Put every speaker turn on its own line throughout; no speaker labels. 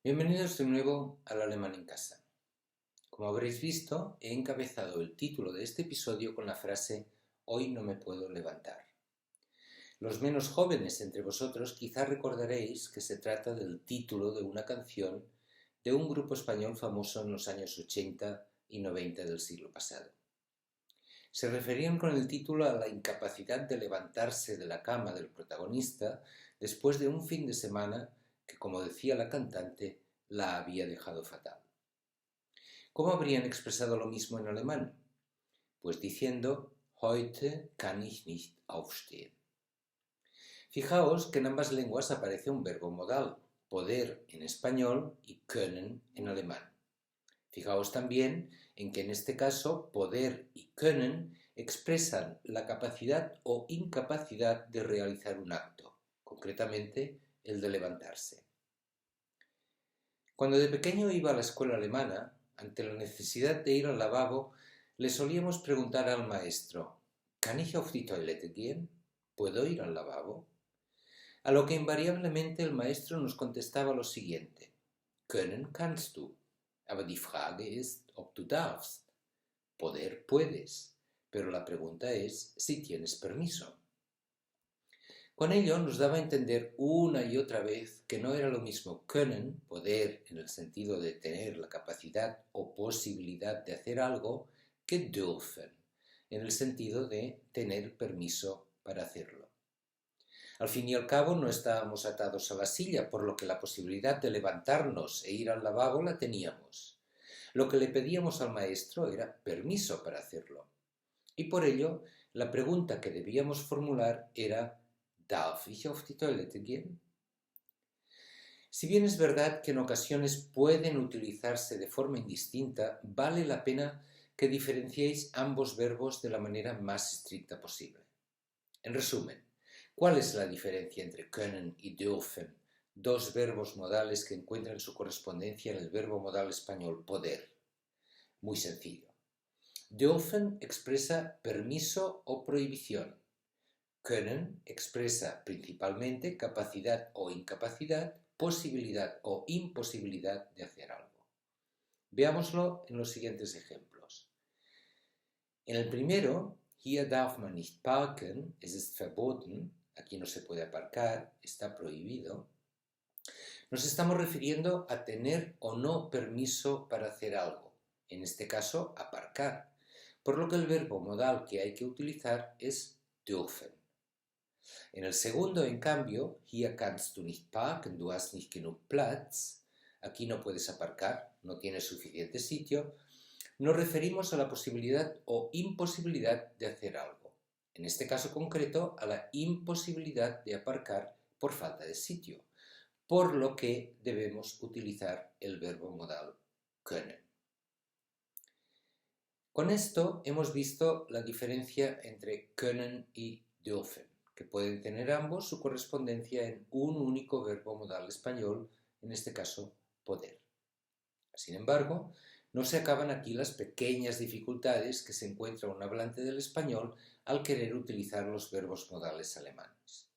Bienvenidos de nuevo al Alemán en Casa. Como habréis visto, he encabezado el título de este episodio con la frase «Hoy no me puedo levantar». Los menos jóvenes entre vosotros quizá recordaréis que se trata del título de una canción de un grupo español famoso en los años 80 y 90 del siglo pasado. Se referían con el título a la incapacidad de levantarse de la cama del protagonista después de un fin de semana que, como decía la cantante, la había dejado fatal. ¿Cómo habrían expresado lo mismo en alemán? Pues diciendo «Heute kann ich nicht aufstehen». Fijaos que en ambas lenguas aparece un verbo modal, poder en español y können en alemán. Fijaos también en que en este caso poder y können expresan la capacidad o incapacidad de realizar un acto, concretamente el de levantarse. Cuando de pequeño iba a la escuela alemana, ante la necesidad de ir al lavabo, le solíamos preguntar al maestro «¿Kann ich auf die Toilette gehen?» ¿Puedo ir al lavabo? A lo que invariablemente el maestro nos contestaba lo siguiente «Können kannst du, aber die Frage ist, ob du darfst». Poder puedes, pero la pregunta es si tienes permiso. Con ello nos daba a entender una y otra vez que no era lo mismo können, poder en el sentido de tener la capacidad o posibilidad de hacer algo, que dürfen, en el sentido de tener permiso para hacerlo. Al fin y al cabo no estábamos atados a la silla, por lo que la posibilidad de levantarnos e ir al lavabo la teníamos. Lo que le pedíamos al maestro era permiso para hacerlo. Y por ello, la pregunta que debíamos formular era «¿Darf ich auf die Toilette gehen?» Si bien es verdad que en ocasiones pueden utilizarse de forma indistinta, vale la pena que diferenciéis ambos verbos de la manera más estricta posible. En resumen, ¿cuál es la diferencia entre können y dürfen, dos verbos modales que encuentran su correspondencia en el verbo modal español poder? Muy sencillo. Dürfen expresa permiso o prohibición. Können expresa principalmente capacidad o incapacidad, posibilidad o imposibilidad de hacer algo. Veámoslo en los siguientes ejemplos. En el primero, hier darf man nicht parken, es ist verboten, aquí no se puede aparcar, está prohibido, nos estamos refiriendo a tener o no permiso para hacer algo, en este caso aparcar, por lo que el verbo modal que hay que utilizar es dürfen. En el segundo, en cambio, hier kannst du nicht parken, du hast nicht genug Platz, aquí no puedes aparcar, no tienes suficiente sitio, nos referimos a la posibilidad o imposibilidad de hacer algo. En este caso concreto, a la imposibilidad de aparcar por falta de sitio, por lo que debemos utilizar el verbo modal können. Con esto hemos visto la diferencia entre können y dürfen, que pueden tener ambos su correspondencia en un único verbo modal español, en este caso poder. Sin embargo, no se acaban aquí las pequeñas dificultades que se encuentra un hablante del español al querer utilizar los verbos modales alemanes.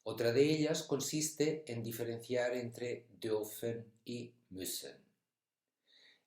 Otra de ellas consiste en diferenciar entre dürfen y müssen.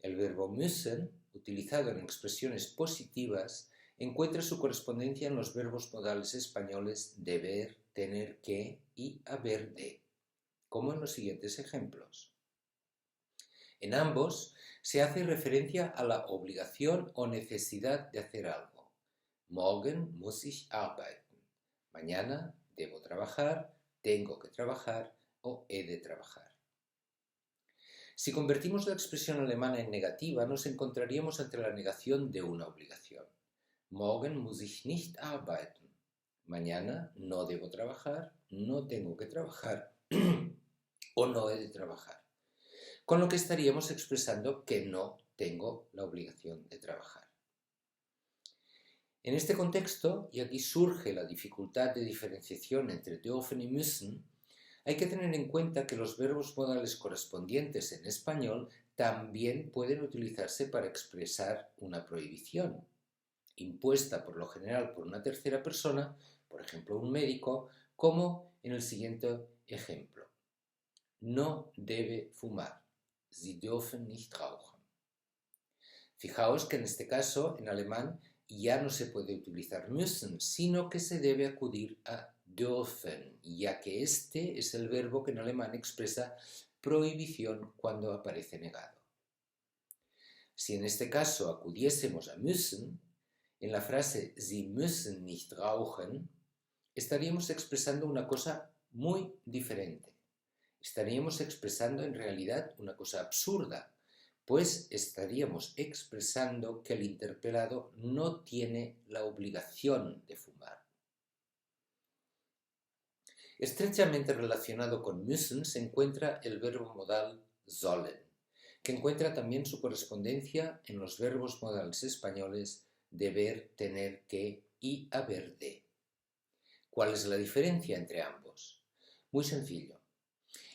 El verbo müssen, utilizado en expresiones positivas, encuentra su correspondencia en los verbos modales españoles deber, tener que y haber de, como en los siguientes ejemplos. En ambos se hace referencia a la obligación o necesidad de hacer algo. Morgen muss ich arbeiten. Mañana debo trabajar, tengo que trabajar o he de trabajar. Si convertimos la expresión alemana en negativa, nos encontraríamos ante la negación de una obligación. Morgen muss ich nicht arbeiten. Mañana no debo trabajar, no tengo que trabajar o no he de trabajar. Con lo que estaríamos expresando que no tengo la obligación de trabajar. En este contexto, y aquí surge la dificultad de diferenciación entre dürfen y müssen, hay que tener en cuenta que los verbos modales correspondientes en español también pueden utilizarse para expresar una prohibición, impuesta por lo general por una tercera persona, por ejemplo un médico, como en el siguiente ejemplo. no debe fumar. Sie dürfen nicht rauchen. Fijaos que en este caso, en alemán, ya no se puede utilizar müssen, sino que se debe acudir a dürfen, ya que este es el verbo que en alemán expresa prohibición cuando aparece negado. Si en este caso acudiésemos a müssen, en la frase Sie müssen nicht rauchen, estaríamos expresando una cosa muy diferente. Estaríamos expresando en realidad una cosa absurda, pues estaríamos expresando que el interpelado no tiene la obligación de fumar. Estrechamente relacionado con müssen se encuentra el verbo modal sollen, que encuentra también su correspondencia en los verbos modales españoles deber, tener, que y haber de. ¿Cuál es la diferencia entre ambos? Muy sencillo.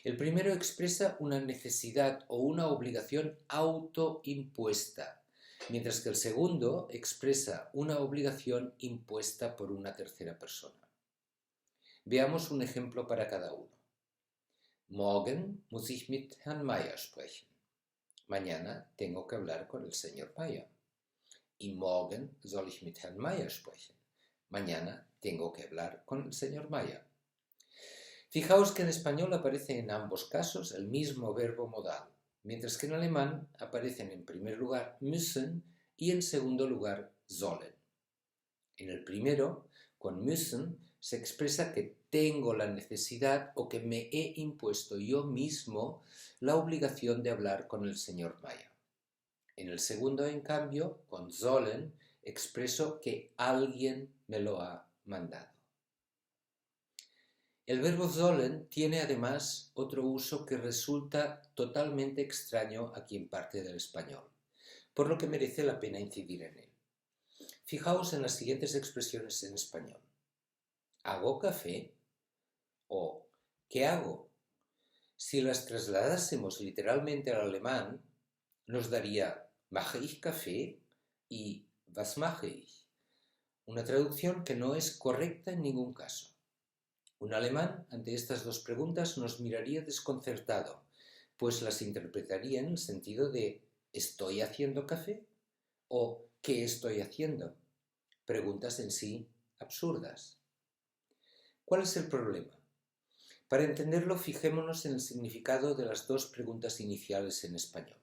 El primero expresa una necesidad o una obligación autoimpuesta, mientras que el segundo expresa una obligación impuesta por una tercera persona. Veamos un ejemplo para cada uno. Morgen muss ich mit Herrn Meier sprechen. Mañana tengo que hablar con el señor Meier. Y morgen soll ich mit Herrn Meier sprechen. Mañana tengo que hablar con el señor Meier. Fijaos que en español aparece en ambos casos el mismo verbo modal, mientras que en alemán aparecen en primer lugar müssen y en segundo lugar sollen. En el primero, con müssen, se expresa que tengo la necesidad o que me he impuesto yo mismo la obligación de hablar con el señor Meier. En el segundo, en cambio, con sollen, expreso que alguien me lo ha mandado. El verbo sollen tiene además otro uso que resulta totalmente extraño a quien parte del español, por lo que merece la pena incidir en él. Fijaos en las siguientes expresiones en español. ¿Hago café? O ¿qué hago? Si las trasladásemos literalmente al alemán, nos daría ¿mache ich Kaffee? Y ¿was mache ich? Una traducción que no es correcta en ningún caso. Un alemán, ante estas dos preguntas, nos miraría desconcertado, pues las interpretaría en el sentido de ¿estoy haciendo café? O ¿qué estoy haciendo? Preguntas en sí absurdas. ¿Cuál es el problema? Para entenderlo, fijémonos en el significado de las dos preguntas iniciales en español.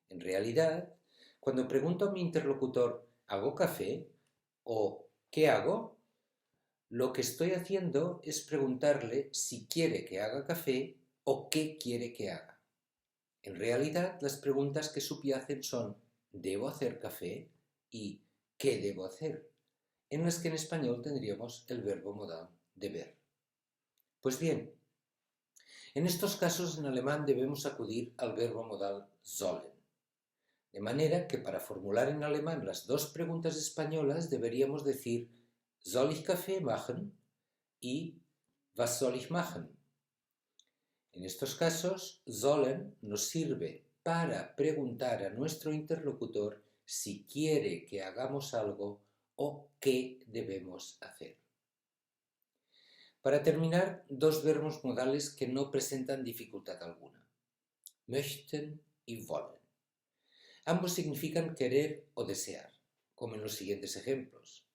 En realidad, cuando pregunto a mi interlocutor ¿hago café? O ¿qué hago? Lo que estoy haciendo es preguntarle si quiere que haga café o qué quiere que haga. En realidad, las preguntas que subyacen son ¿debo hacer café? Y ¿qué debo hacer? En las que en español tendríamos el verbo modal deber. Pues bien, en estos casos en alemán debemos acudir al verbo modal sollen. De manera que para formular en alemán las dos preguntas españolas deberíamos decir ¿soll ich Kaffee machen? Y ¿was soll ich machen? En estos casos, sollen nos sirve para preguntar a nuestro interlocutor si quiere que hagamos algo o qué debemos hacer. Para terminar, dos verbos modales que no presentan dificultad alguna. Möchten y wollen. Ambos significan querer o desear, como en los siguientes ejemplos.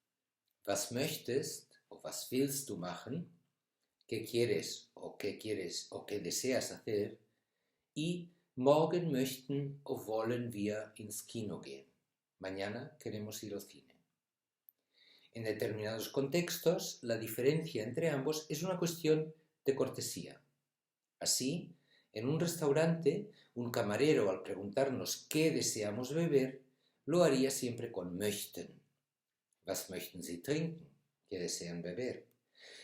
Was möchtest o was willst du machen? ¿Qué quieres o qué deseas hacer? Y morgen möchten o wollen wir ins Kino gehen. Mañana queremos ir al cine. En determinados contextos, la diferencia entre ambos es una cuestión de cortesía. Así, en un restaurante, un camarero al preguntarnos qué deseamos beber, lo haría siempre con möchten. Was möchten Sie trinken? ¿Qué desean beber?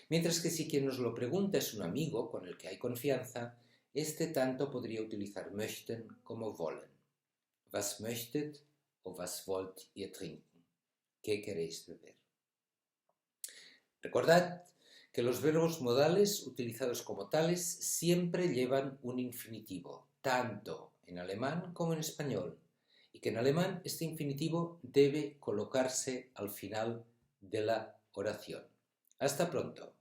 Mientras que si quien nos lo pregunta es un amigo con el que hay confianza, este tanto podría utilizar möchten como wollen. Was möchtet o was wollt ihr trinken? ¿Qué queréis beber? Recordad que los verbos modales utilizados como tales siempre llevan un infinitivo, tanto en alemán como en español, y que en alemán este infinitivo debe colocarse al final de la oración. Hasta pronto.